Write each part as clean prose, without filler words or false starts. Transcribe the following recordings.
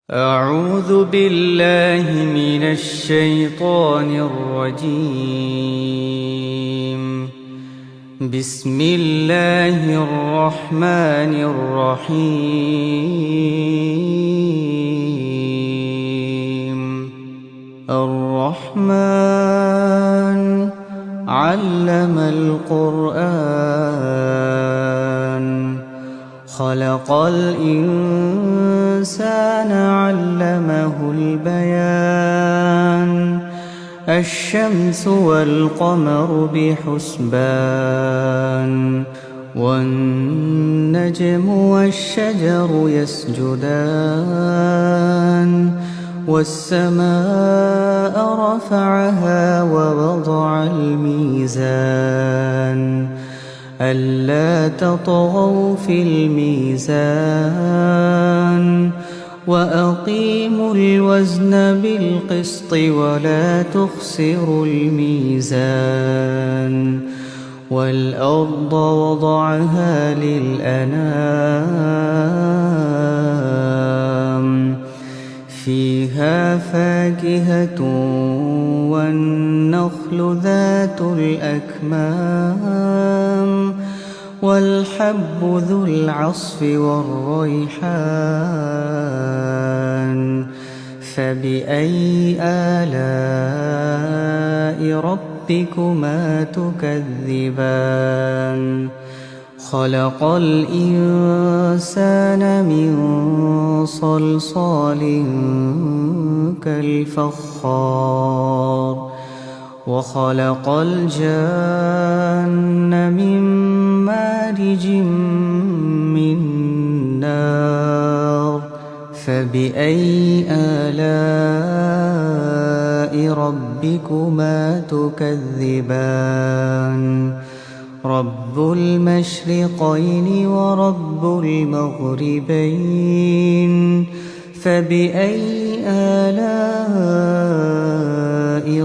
أعوذ بالله من الشيطان الرجيم. بسم الله الرحمن الرحيم. الرحمن علم القرآن خلق الإنسان علمه البيان. الشمس والقمر بحسبان والنجم والشجر يسجدان والسماء رفعها ووضع الميزان ألا تطغوا في الميزان وأقيموا الوزن بالقسط ولا تخسروا الميزان. والأرض وضعها للأنام فيها فاكهة والنخل ذات الأكمام والحب ذو العصف والريحان. فبأي آلاء ربكما تكذبان؟ خلق الإنسان من صلصال كالفخار وخلق الجان من مارج من نار. فبأي آلاء ربكما تكذبان؟ رب المشرقين ورب المغربين. فبأي آلاء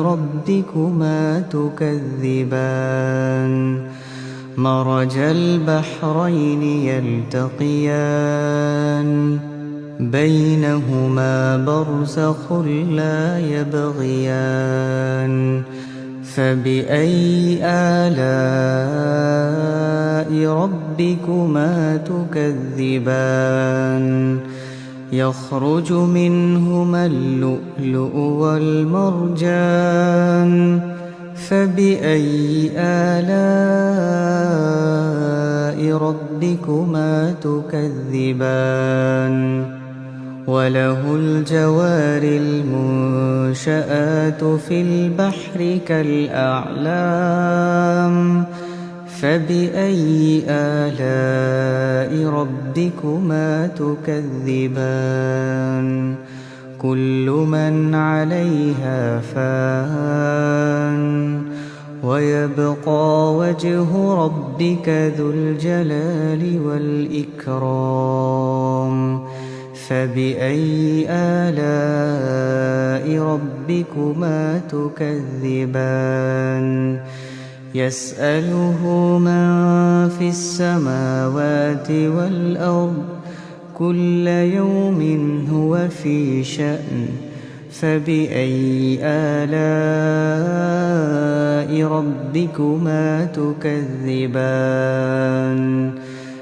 ربكما تكذبان؟ مرج البحرين يلتقيان بينهما برزخ لا يبغيان. فبأي آلاء ربكما تكذبان؟ يخرج منهما اللؤلؤ والمرجان. فبأي آلاء ربكما تكذبان؟ وله الجوار المنشآت في البحر كالأعلام. فبأي آلاء ربكما تكذبان؟ كل من عليها فان ويبقى وجه ربك ذو الجلال والإكرام. فبأي آلاء ربكما تكذبان؟ يسأله من في السماوات والأرض كل يوم هو في شأن. فبأي آلاء ربكما تكذبان؟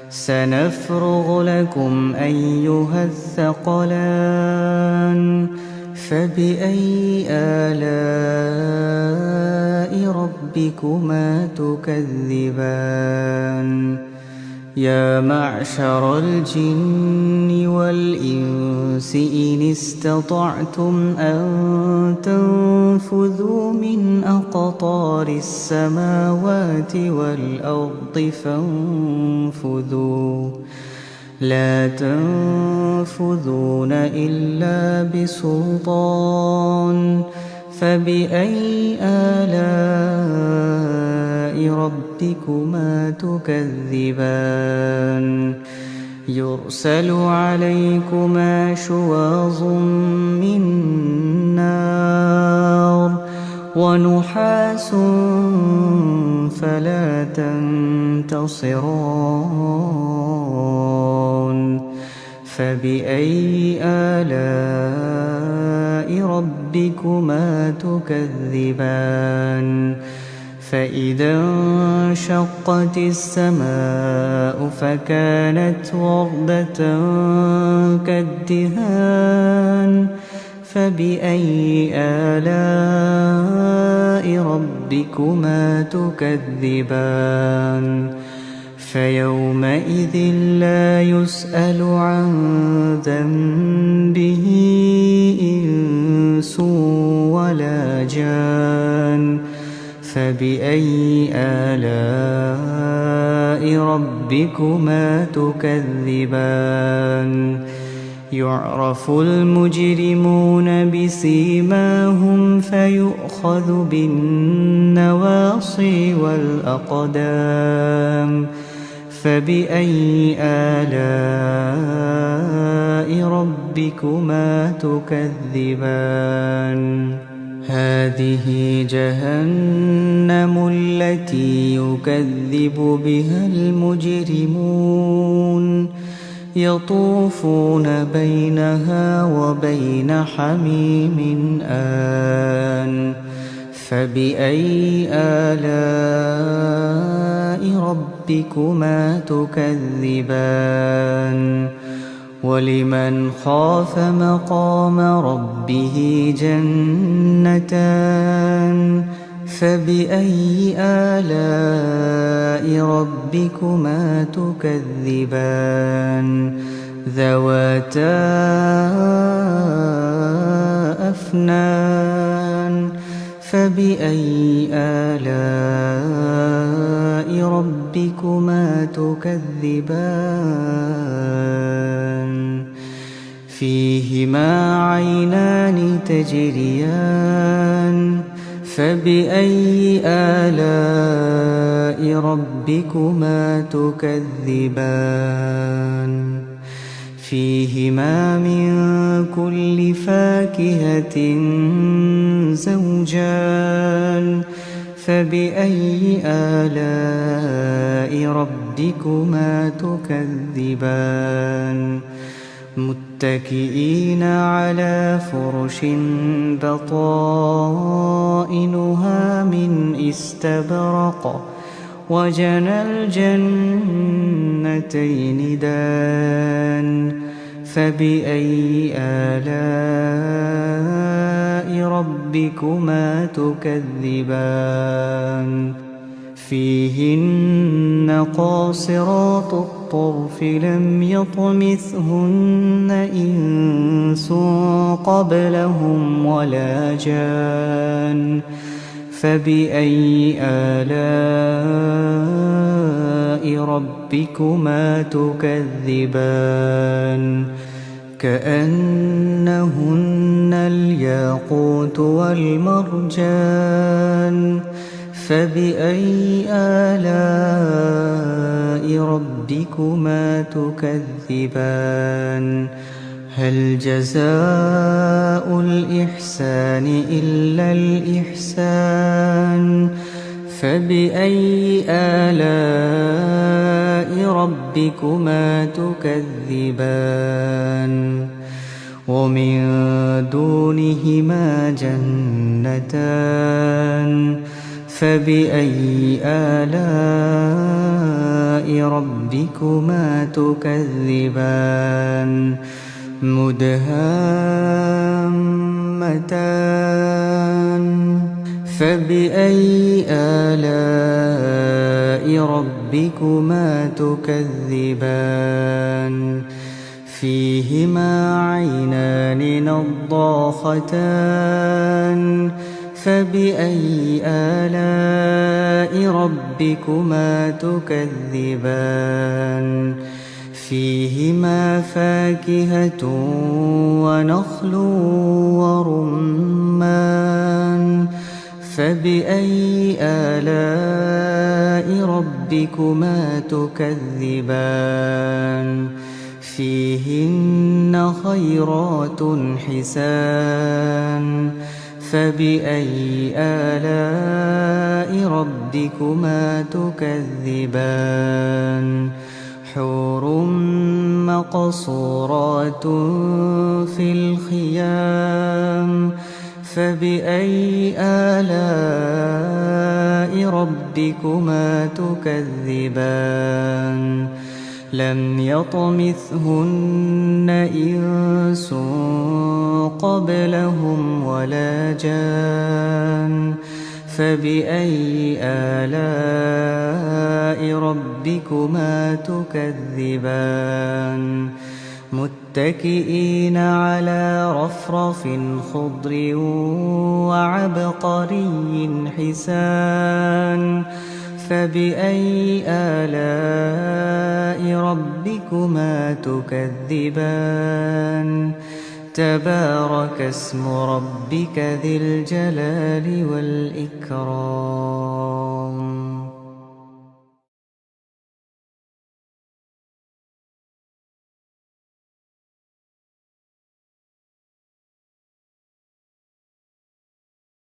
سنفرغ لكم أيها الثقلان. فبأي آلاء ربكما تكذبان؟ يا معشر الجن والإنس إن استطعتم أن تنفذوا من أقطار السماوات والأرض فانفذوا لا تنفذون إلا بسلطان. فبأي آلاء ربكما تكذبان؟ يرسل عليكما شواظ من نار ونحاس فلا تنتصران. فبأي آلاء ربكما تكذبان فإذا انشقت السماء فكانت وردة كالدهان فبأي آلاء ربكما تكذبان فيومئذ لا يسأل عن ذنبه إنس ولا جان فبأي آلاء ربكما تكذبان يعرف المجرمون بسيماهم فيؤخذ بالنواصي والأقدام فبأي آلاء ربكما تكذبان هذه جهنم التي يكذب بها المجرمون يطوفون بينها وبين حميم آن فبأي آلاء ربكما تكذبان ولمن خاف مقام ربه جنتان فبأي آلاء ربكما تكذبان ذواتا أفنان فبأي آلاء ربكما تكذبان فيهما عينان تجريان فبأي آلاء ربكما تكذبان فيهما من كل فاكهة زوجان فبأي آلاء ربكما تكذبان متكئين على فرش بطائنها من استبرق وجنى الجنتين دان فبأي آلاء ربكما تكذبان فيهن قاصرات الطرف لم يطمثهن إنس قبلهم ولا جان فبأي آلاء ربكما تكذبان كأنهن الياقوت والمرجان فبأي آلاء ربكما تكذبان هل جزاء الإحسان إلا الإحسان فبأي آلاء ربكما تكذبان ومن دونهما جنتان فبأي آلاء ربكما تكذبان مدهامتان فبأي آلاء ربكما تكذبان فيهما عينان نضاختان فبأي آلاء ربكما تكذبان فيهما فاكهة ونخل ورمان فبأي آلاء ربكما تكذبان فيهن خيرات حسان فبأي آلاء ربكما تكذبان حور مقصورات في الخيام فبأي آلاء ربكما تكذبان لم يطمثهن إنس قبلهم ولا جان فبأي آلاء ربكما تكذبان متكئين على رفرف خضر وعبقري حسان فبأي آلاء ربكما تكذبان تبارك اسم ربك ذي الجلال والإكرام